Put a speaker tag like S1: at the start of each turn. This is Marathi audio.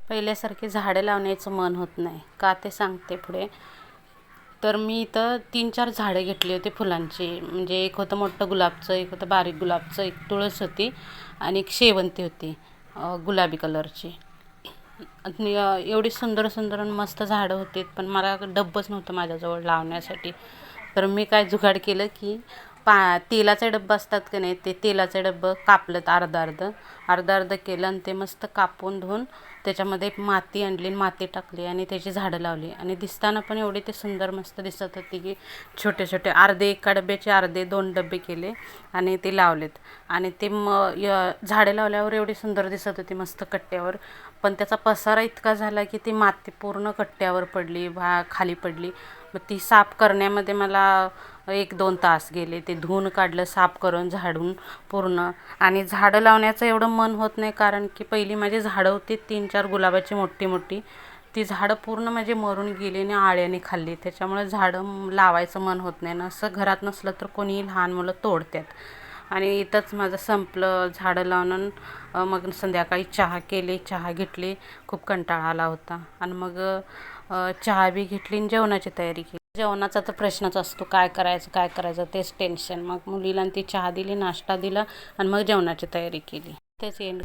S1: पहिल्यासारखी झाडं लावण्याचं मन होत नाही का ते सांगते पुढे. तर मी इथं 3-4 झाडं घेतली होती फुलांची. म्हणजे एक होतं मोठं गुलाबचं, एक होतं बारीक गुलाबचं, एक तुळस होती आणि एक शेवंती होती गुलाबी कलरची. आणि एवढी सुंदर सुंदर आणि मस्त झाडं होती, पण मला डब्बंच नव्हतं माझ्याजवळ लावण्यासाठी. तर मी काय जुगाड केलं की तेलाचे डब्बं असतात का नाही, ते तेलाचे डब्बं कापलं अर्धं केलं आणि ते मस्त कापून धुवून त्याच्यामध्ये माती आणली, माती टाकली आणि त्याची झाडं लावली. आणि दिसताना पण एवढी ते सुंदर मस्त दिसत होती की छोटे छोटे अर्धे एका डब्याचे अर्धे 2 डबे केले आणि ते लावलेत. आणि ते झाडे लावल्यावर एवढी सुंदर दिसत होती मस्त कट्ट्यावर. पण त्याचा पसारा इतका झाला की ती माती पूर्ण कट्ट्यावर पडली, खाली पडली. मग ती साफ करण्यामध्ये मला 1-2 तास गेले. ते धुवून काढलं, साफ करून, झाडून पूर्ण. आणि झाडं लावण्याचं एवढं मन होत नाही, कारण की पहिली माझी झाडं होती 3-4 गुलाबाची मोठी मोठी. ती झाडं पूर्ण माझी मरून गेली आणि आळ्याने खाल्ली. त्याच्यामुळे झाडं लावायचं मन होत नाही ना. असं घरात नसलं तर कोणीही लहान मुलं तोडतात. आणि इथंच माझं संपलं झाडं लावून. मग संध्याकाळी चहा केली, चहा घेतली. खूप कंटाळा आला होता आणि मग चहा बी घेतली आणि जेवणाची तयारी केली. जेवणाचा तर प्रश्नच असतो, काय करायचं तेच टेन्शन. मग मुलीला ती चहा दिली, नाश्ता दिला आणि मग जेवणाची तयारी केली. तेच एंड.